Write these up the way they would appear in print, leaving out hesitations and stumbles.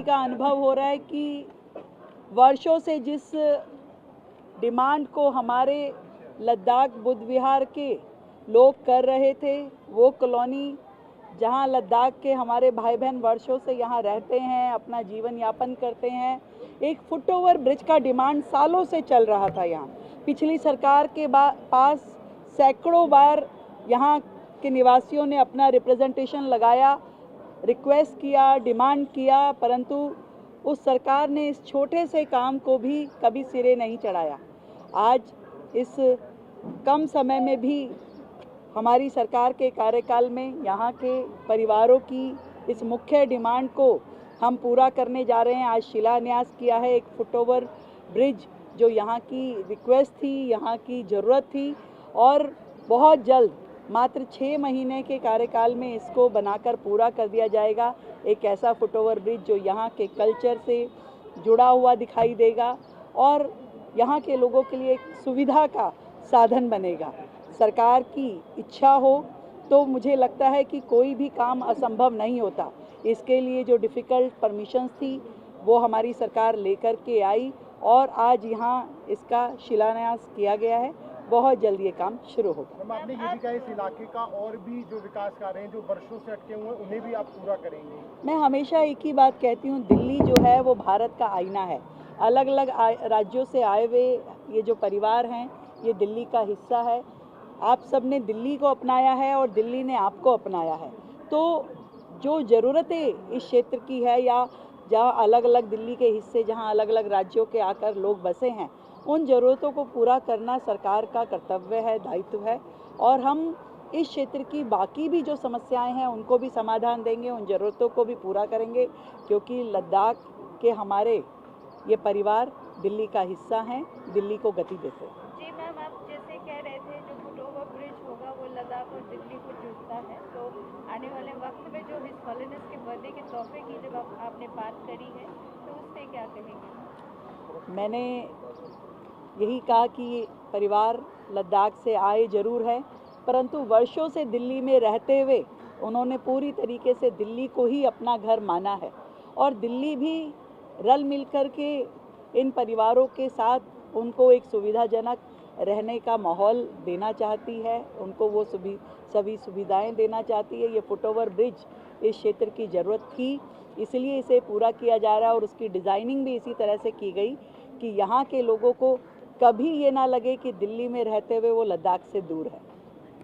का अनुभव हो रहा है कि वर्षों से जिस डिमांड को हमारे लद्दाख बुद्ध विहार के लोग कर रहे थे, वो कॉलोनी जहां लद्दाख के हमारे भाई बहन वर्षों से यहां रहते हैं, अपना जीवन यापन करते हैं, एक फुट ओवर ब्रिज का डिमांड सालों से चल रहा था। यहाँ पिछली सरकार के पास सैकड़ों बार यहाँ के निवासियों ने अपना रिप्रेजेंटेशन लगाया, रिक्वेस्ट किया, डिमांड किया, परंतु उस सरकार ने इस छोटे से काम को भी कभी सिरे नहीं चढ़ाया। आज इस कम समय में भी हमारी सरकार के कार्यकाल में यहाँ के परिवारों की इस मुख्य डिमांड को हम पूरा करने जा रहे हैं। आज शिलान्यास किया है एक फुट ओवर ब्रिज, जो यहाँ की रिक्वेस्ट थी, यहाँ की ज़रूरत थी, और बहुत जल्द मात्र 6 महीने के कार्यकाल में इसको बनाकर पूरा कर दिया जाएगा। एक ऐसा फुट ओवर ब्रिज जो यहाँ के कल्चर से जुड़ा हुआ दिखाई देगा और यहाँ के लोगों के लिए एक सुविधा का साधन बनेगा। सरकार की इच्छा हो तो मुझे लगता है कि कोई भी काम असंभव नहीं होता। इसके लिए जो डिफ़िकल्ट परमिशंस थी वो हमारी सरकार लेकर के आई और आज यहाँ इसका शिलान्यास किया गया है। बहुत जल्द ये काम शुरू होगा। आपने ये भी कहा इस इलाके का और भी जो विकास कार्य हैं जो वर्षों से अटके हुए हैं उन्हें भी आप पूरा करेंगे? मैं हमेशा एक ही बात कहती हूँ, दिल्ली जो है वो भारत का आईना है। अलग अलग राज्यों से आए हुए ये जो परिवार हैं ये दिल्ली का हिस्सा है। आप सब ने दिल्ली को अपनाया है और दिल्ली ने आपको अपनाया है। तो जो ज़रूरतें इस क्षेत्र की है या जहाँ अलग अलग दिल्ली के हिस्से जहाँ अलग अलग राज्यों के आकर लोग बसे हैं, उन ज़रूरतों को पूरा करना सरकार का कर्तव्य है, दायित्व है। और हम इस क्षेत्र की बाकी भी जो समस्याएं हैं उनको भी समाधान देंगे, उन ज़रूरतों को भी पूरा करेंगे, क्योंकि लद्दाख के हमारे ये परिवार दिल्ली का हिस्सा हैं, दिल्ली को गति देते हैं। जी मैम, आप जैसे कह रहे थे जो फुट ओवर ब्रिज होगा वो लद्दाख और दिल्ली को जोड़ता है, तो आने वाले वक्त में जो हिज हॉलीनेस के बर्थडे के तोहफे की जब आपने बात करी है तो उससे क्या कहेंगे? मैंने यही कहा कि परिवार लद्दाख से आए जरूर है, परंतु वर्षों से दिल्ली में रहते हुए उन्होंने पूरी तरीके से दिल्ली को ही अपना घर माना है और दिल्ली भी रल मिलकर के इन परिवारों के साथ उनको एक सुविधाजनक रहने का माहौल देना चाहती है, उनको वो सभी सुविधाएं देना चाहती है। ये फुट ओवर ब्रिज इस क्षेत्र की ज़रूरत थी, इसलिए इसे पूरा किया जा रहा है और उसकी डिज़ाइनिंग भी इसी तरह से की गई कि यहाँ के लोगों को कभी ये ना लगे कि दिल्ली में रहते हुए वो लद्दाख से दूर है।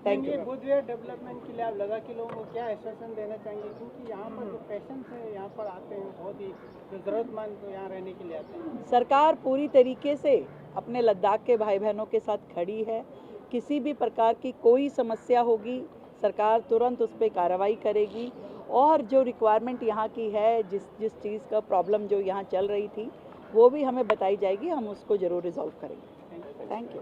Thank you. Buddha Vihar development के लिए आप लद्दाख के लोगों को क्या आश्वासन देना चाहेंगे, क्योंकि यहाँ पर जो पेशेंट्स हैं यहाँ पर आते हैं, बहुत ही जो ज़रूरतमंद तो यहाँ रहने के लिए आते हैं। सरकार पूरी तरीके से अपने लद्दाख के भाई बहनों के साथ खड़ी है। किसी भी प्रकार की कोई समस्या होगी सरकार तुरंत उस पर कार्रवाई करेगी और जो रिक्वायरमेंट यहाँ की है, जिस चीज़ का प्रॉब्लम जो यहाँ चल रही थी वो भी हमें बताई जाएगी, हम उसको ज़रूर रिजॉल्व करेंगे। Thank you.